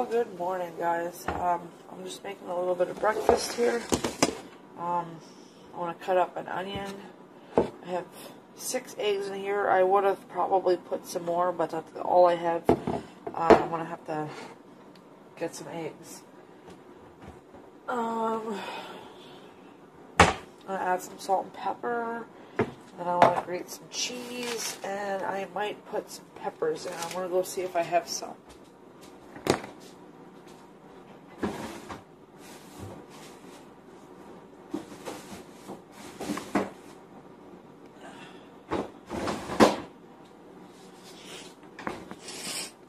good morning, guys. I'm just making a little bit of breakfast here. I want to cut up an onion. I have 6 eggs in here. I would have probably put some more, but that's all I have. I'm going to have to get some eggs. I'm going to add some salt and pepper. Then I want to grate some cheese, and I might put some peppers in. I'm going to go see if I have some.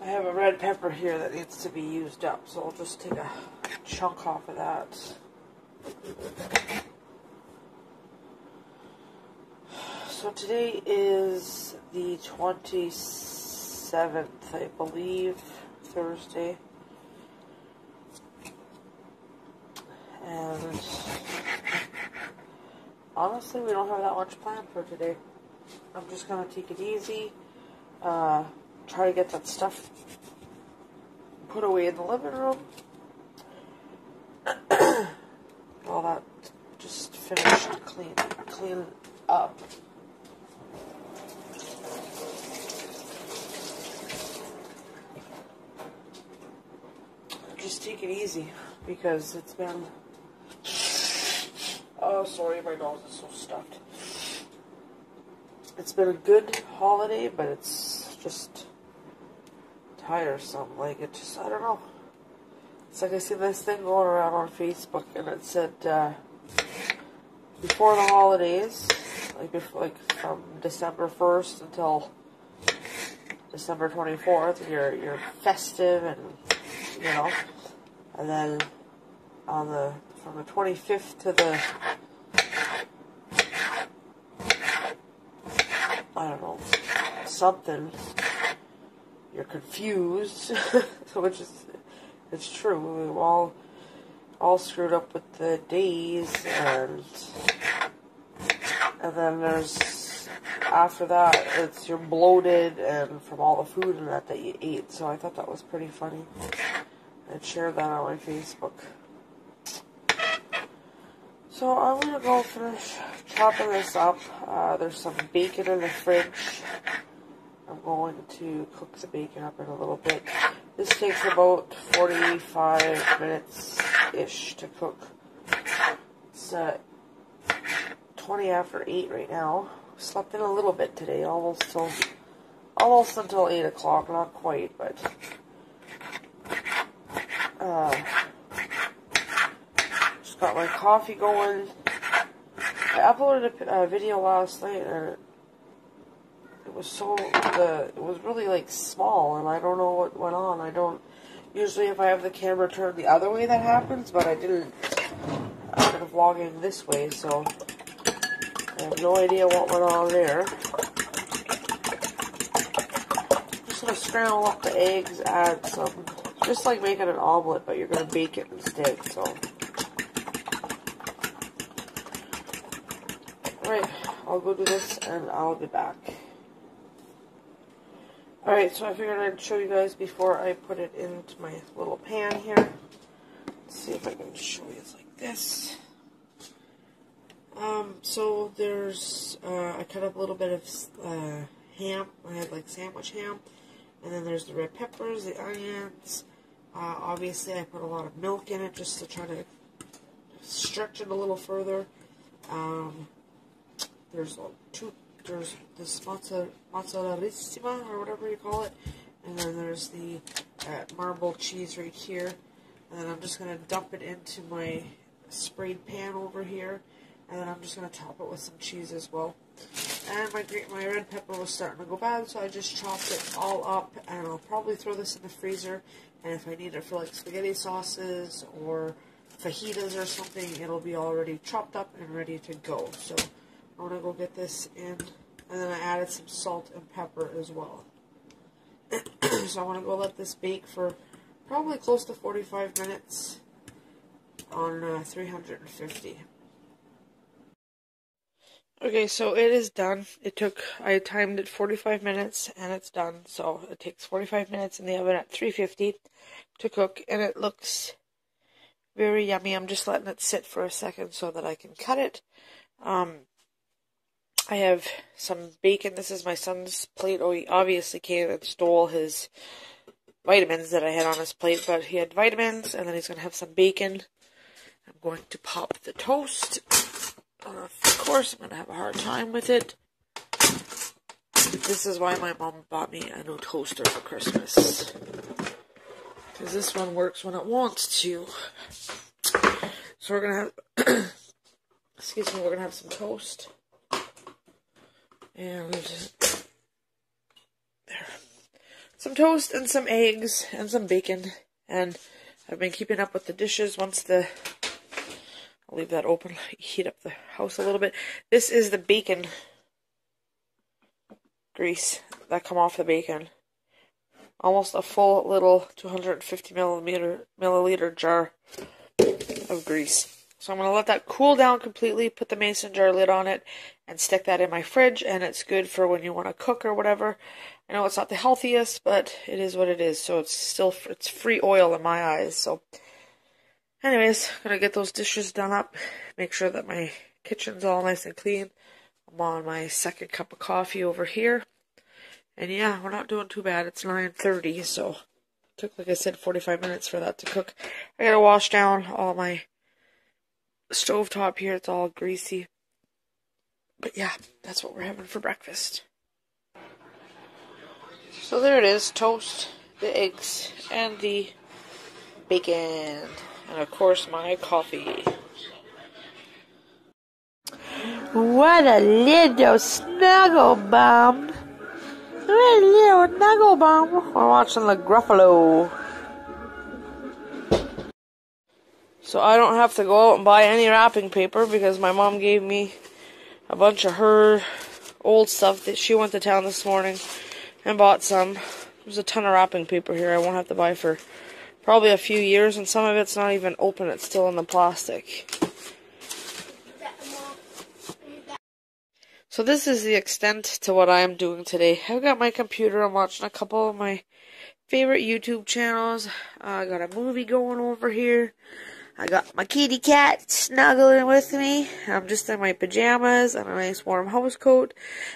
I have a red pepper here that needs to be used up, so I'll just take a chunk off of that. So today is the 27th, I believe, Thursday. And honestly, we don't have that much planned for today. I'm just going to take it easy, try to get that stuff put away in the living room. All that just finished clean up. Just take it easy because it's been, oh sorry, my nose is so stuffed. It's been a good holiday, but it's just tiresome. Like, it just, I don't know. It's like I see this thing going around on Facebook, and it said before the holidays, like from December 1st until December 24th, you're festive, and you know, and then from the 25th to the, I don't know, something, you're confused, which is, it's true. We were all screwed up with the days, and then there's, after that, you're bloated and from all the food and that you ate. So I thought that was pretty funny. I'd share that on my Facebook. So I'm gonna go finish chopping this up. There's some bacon in the fridge. I'm going to cook the bacon up in a little bit. This takes about 45 minutes-ish to cook. It's 20 after 8 right now. Slept in a little bit today, almost until 8 o'clock, not quite, but just got my coffee going. I uploaded a video last night, and it was really like small, and I don't know what went on. I don't usually, if I have the camera turned the other way, that happens, but I didn't. I'm kind of vlogging this way, so I have no idea what went on there. Just gonna scramble up the eggs, add some, just like making an omelet, but you're gonna bake it instead. So, alright, I'll go do this, and I'll be back. Alright, so I figured I'd show you guys before I put it into my little pan here. Let's see if I can show you it like this. So there's, I cut up a little bit of ham. I had like sandwich ham. And then there's the red peppers, the onions. Obviously I put a lot of milk in it just to try to stretch it a little further. There's this mozzarellissima, or whatever you call it, and then there's the marble cheese right here, and then I'm just going to dump it into my sprayed pan over here, and then I'm just going to top it with some cheese as well. And my red pepper was starting to go bad, so I just chopped it all up, and I'll probably throw this in the freezer, and if I need it for like spaghetti sauces or fajitas or something, it'll be already chopped up and ready to go. So I'm going to go get this in, and then I added some salt and pepper as well. So I want to go let this bake for probably close to 45 minutes on 350. Okay, so it is done. I timed it 45 minutes, and it's done. So it takes 45 minutes in the oven at 350. to cook, and it looks very yummy. I'm just letting it sit for a second so that I can cut it. I have some bacon. This is my son's plate. Oh, he obviously came and stole his vitamins that I had on his plate, but he had vitamins, and then he's going to have some bacon. I'm going to pop the toast. Of course, I'm going to have a hard time with it. This is why my mom bought me a new toaster for Christmas. Because this one works when it wants to. So we're going to have, excuse me, we're going to have some toast. And there. Some toast and some eggs and some bacon. And I've been keeping up with the dishes once I'll leave that open, heat up the house a little bit. This is the bacon grease that come off the bacon. Almost a full little 250 milliliter jar of grease. So I'm going to let that cool down completely, put the mason jar lid on it, and stick that in my fridge, and it's good for when you want to cook or whatever. I know it's not the healthiest, but it is what it is, so it's free oil in my eyes. So anyways, I'm going to get those dishes done up, make sure that my kitchen's all nice and clean. I'm on my second cup of coffee over here. And yeah, we're not doing too bad. It's 9:30, so it took, like I said, 45 minutes for that to cook. I gotta wash down all my stovetop here. It's all greasy. But yeah, that's what we're having for breakfast. So there it is, toast, the eggs, and the bacon. And of course, my coffee. What a little snuggle bum. What a little snuggle bum. We're watching the Gruffalo. So I don't have to go out and buy any wrapping paper because my mom gave me a bunch of her old stuff that she went to town this morning and bought some. There's a ton of wrapping paper here I won't have to buy for probably a few years, and some of it's not even open. It's still in the plastic. So this is the extent to what I am doing today. I've got my computer. I'm watching a couple of my favorite YouTube channels. I got a movie going over here. I got my kitty cat snuggling with me. I'm just in my pajamas and a nice warm house coat.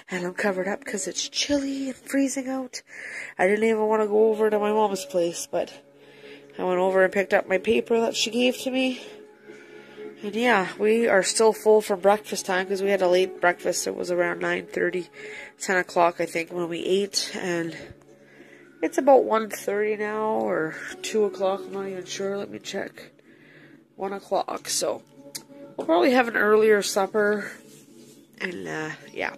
And I'm covered up because it's chilly and freezing out. I didn't even want to go over to my mom's place, but I went over and picked up my paper that she gave to me. And yeah, we are still full for breakfast time because we had a late breakfast. It was around 9:30, 10 o'clock I think when we ate. And it's about 1:30 now or 2 o'clock. I'm not even sure. Let me check. 1 o'clock. So we'll probably have an earlier supper. And yeah,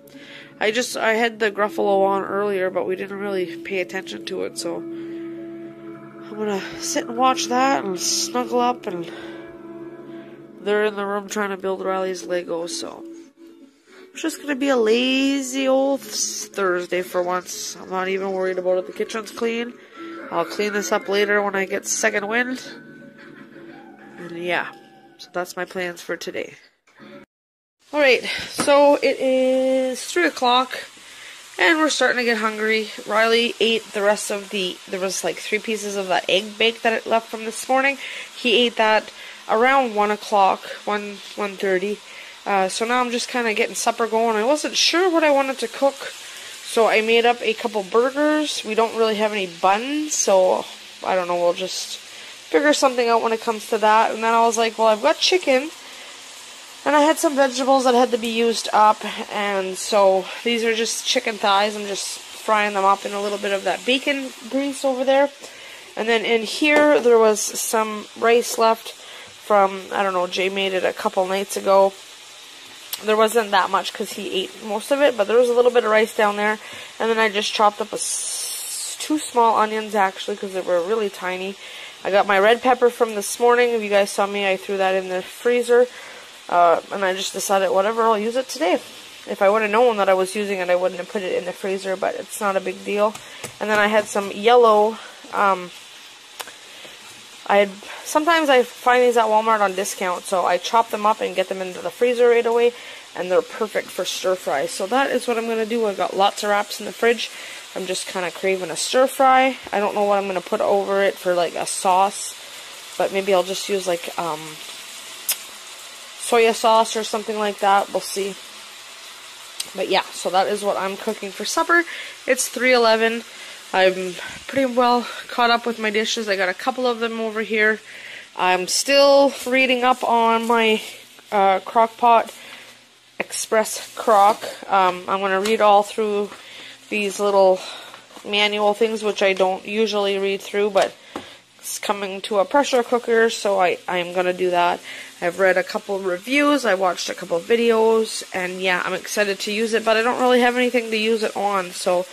I had the Gruffalo on earlier, but we didn't really pay attention to it. So I'm going to sit and watch that and snuggle up, and they're in the room trying to build Riley's Legos, so it's just going to be a lazy old Thursday for once. I'm not even worried about it. The kitchen's clean. I'll clean this up later when I get second wind. And yeah, so that's my plans for today. Alright, so it is 3 o'clock, and we're starting to get hungry. Riley ate the rest of there was like 3 pieces of that egg bake that it left from this morning. He ate that around 1 o'clock, 1:30. So now I'm just kind of getting supper going. I wasn't sure what I wanted to cook, so I made up a couple burgers. We don't really have any buns, so I don't know, we'll just figure something out when it comes to that. And then I was like, well, I've got chicken, and I had some vegetables that had to be used up, and so these are just chicken thighs. I'm just frying them up in a little bit of that bacon grease over there. And then in here, there was some rice left from, I don't know, Jay made it a couple nights ago. There wasn't that much because he ate most of it, but there was a little bit of rice down there. And then I just chopped up 2 small onions, actually, because they were really tiny. I got my red pepper from this morning. If you guys saw me, I threw that in the freezer. And I just decided, whatever, I'll use it today. If I would have known that I was using it, I wouldn't have put it in the freezer, but it's not a big deal. And then I had some yellow, sometimes I find these at Walmart on discount, so I chop them up and get them into the freezer right away. and they're perfect for stir fry. So that is what I'm going to do. I've got lots of wraps in the fridge. I'm just kind of craving a stir fry. I don't know what I'm going to put over it for like a sauce, but maybe I'll just use like soya sauce or something like that. We'll see. But yeah, so that is what I'm cooking for supper. It's 3:11. I'm pretty well caught up with my dishes. I got a couple of them over here. I'm still reading up on my crock pot express crock. I'm going to read all through these little manual things, which I don't usually read through, but it's coming to a pressure cooker, so I'm going to do that. I've read a couple reviews, I watched a couple videos, and yeah, I'm excited to use it, but I don't really have anything to use it on, so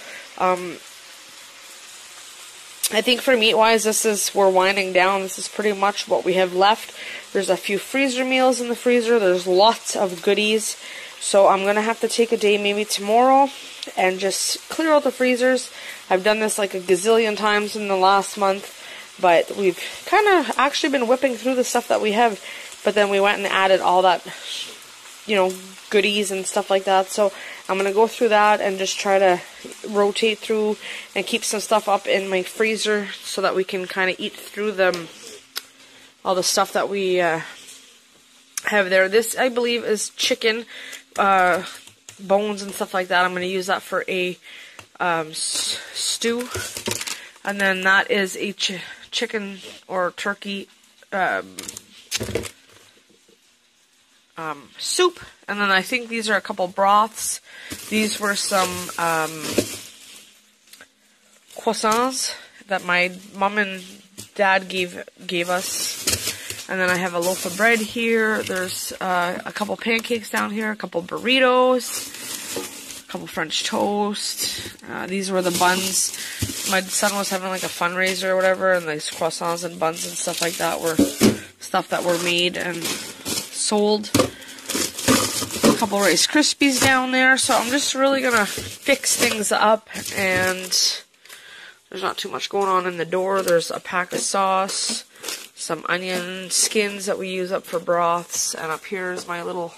I think for meat-wise, we're winding down. This is pretty much what we have left. There's a few freezer meals in the freezer. There's lots of goodies. So I'm going to have to take a day, maybe tomorrow, and just clear out the freezers. I've done this like a gazillion times in the last month, but we've kind of actually been whipping through the stuff that we have, but then we went and added all that, you know, goodies and stuff like that. So I'm going to go through that and just try to rotate through and keep some stuff up in my freezer so that we can kind of eat through all the stuff that we have there. This, I believe, is chicken bones and stuff like that. I'm going to use that for a stew. And then that is a chicken or turkey soup. And then I think these are a couple broths. These were some croissants that my mom and dad gave us. And then I have a loaf of bread here. There's a couple pancakes down here, a couple burritos, a couple French toast. These were the buns. My son was having like a fundraiser or whatever, and these croissants and buns and stuff like that were stuff that were made and sold. A couple Rice Krispies down there. So I'm just really going to fix things up, and there's not too much going on in the door. There's a pack of sauce, some onion skins that we use up for broths, and up here is my little...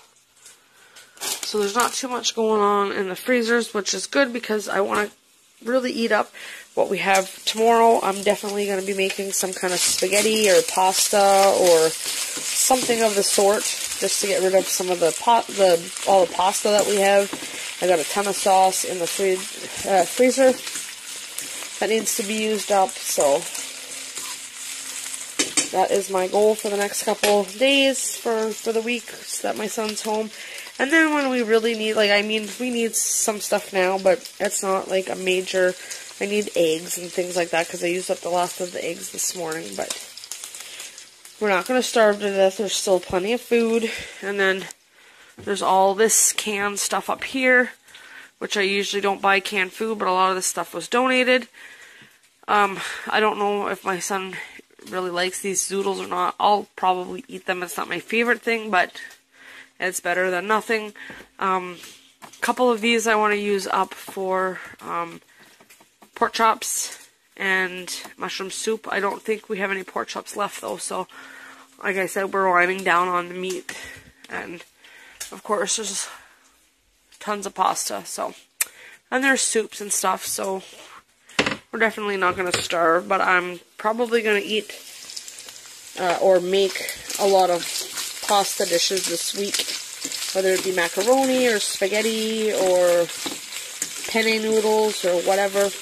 So there's not too much going on in the freezers, which is good because I want to really eat up what we have tomorrow. I'm definitely going to be making some kind of spaghetti or pasta or something of the sort, just to get rid of some of all the pasta that we have. I got a ton of sauce in the freezer that needs to be used up, so that is my goal for the next couple of days for the week, so that my son's home. And then when we really need, like, I mean, we need some stuff now, but it's not like a major... I need eggs and things like that because I used up the last of the eggs this morning, but we're not going to starve to death. There's still plenty of food. And then there's all this canned stuff up here, which I usually don't buy canned food, but a lot of this stuff was donated. I don't know if my son really likes these zoodles or not. I'll probably eat them. It's not my favorite thing, but it's better than nothing. A couple of these I want to use up for pork chops and mushroom soup. I don't think we have any pork chops left though, so like I said, we're winding down on the meat, and of course there's tons of pasta, so, and there's soups and stuff, so we're definitely not going to starve, but I'm probably going to eat or make a lot of pasta dishes this week, whether it be macaroni or spaghetti or penne noodles or whatever.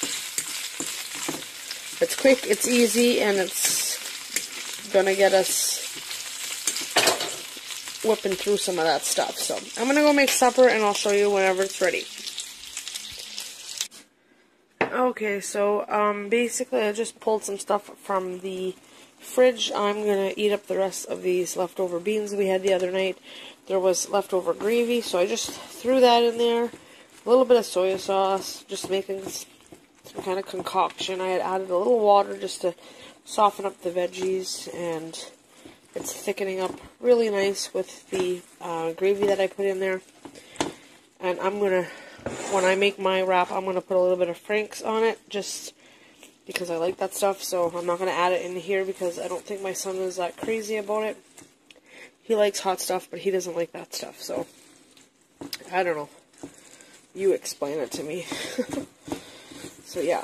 It's quick, it's easy, and it's gonna get us whipping through some of that stuff. So I'm gonna go make supper, and I'll show you whenever it's ready. Okay, so basically I just pulled some stuff from the fridge. I'm gonna eat up the rest of these leftover beans we had the other night. There was leftover gravy, so I just threw that in there. A little bit of soy sauce, just making some kind of concoction. I had added a little water just to soften up the veggies, and it's thickening up really nice with the gravy that I put in there. And I'm gonna, when I make my wrap, I'm gonna put a little bit of Frank's on it, just because I like that stuff. So I'm not gonna add it in here because I don't think my son is that crazy about it. He likes hot stuff, but he doesn't like that stuff, so I don't know. You explain it to me. So yeah,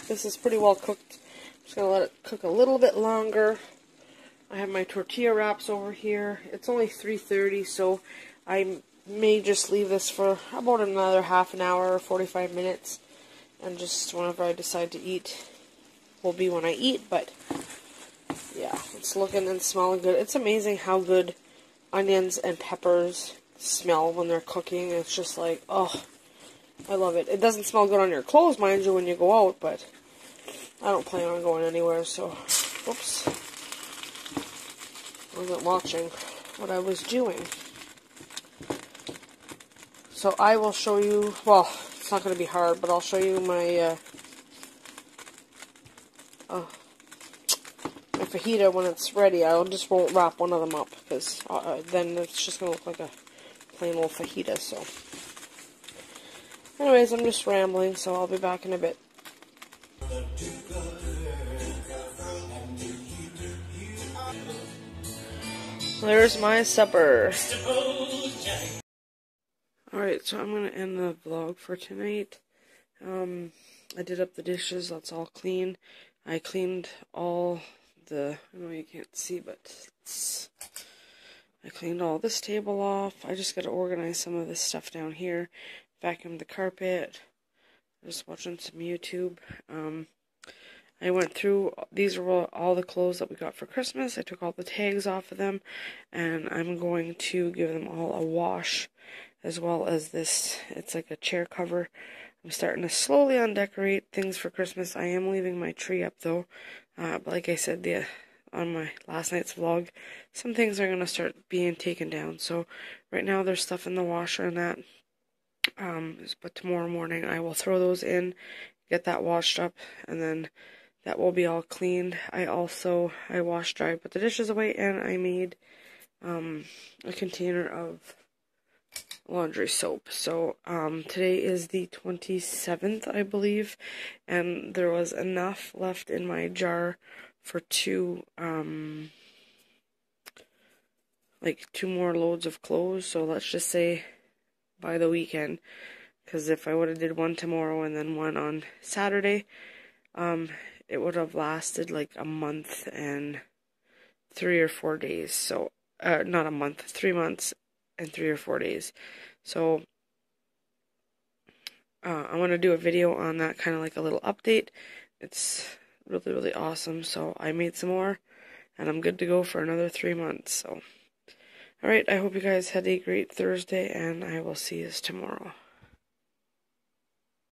this is pretty well cooked. I'm just gonna let it cook a little bit longer. I have my tortilla wraps over here. It's only 3:30, so I may just leave this for about another half an hour or 45 minutes. And just whenever I decide to eat will be when I eat. But yeah, it's looking and smelling good. It's amazing how good onions and peppers smell when they're cooking. It's just like, oh, I love it. It doesn't smell good on your clothes, mind you, when you go out, but I don't plan on going anywhere, so, oops. I wasn't watching what I was doing. So I will show you, well, it's not going to be hard, but I'll show you my, my fajita when it's ready. I just won't wrap one of them up, because then it's just going to look like a plain old fajita, so. Anyways, I'm just rambling, so I'll be back in a bit. There's my supper. Alright, so I'm going to end the vlog for tonight. I did up the dishes, that's all clean. I cleaned all the, I know you can't see, but I cleaned all this table off. I just got to organize some of this stuff down here. Vacuumed the carpet. Just watching some YouTube. I went through, these are all the clothes that we got for Christmas. I took all the tags off of them, and I'm going to give them all a wash, as well as this, it's like a chair cover. I'm starting to slowly undecorate things for Christmas. I am leaving my tree up though, but like I said on my last night's vlog, some things are going to start being taken down. So right now there's stuff in the washer and that, but tomorrow morning I will throw those in, get that washed up, and then that will be all cleaned. I washed, dried, put the dishes away, and I made a container of laundry soap. So today is the 27th, I believe, and there was enough left in my jar for two more loads of clothes. So let's just say by the weekend, because if I would have did one tomorrow and then one on Saturday, it would have lasted like a month and 3 or 4 days. So, not a month, 3 months and 3 or 4 days. So, I want to do a video on that, kind of like a little update. It's really, really awesome. So, I made some more, and I'm good to go for another 3 months. So, alright, I hope you guys had a great Thursday, and I will see you tomorrow.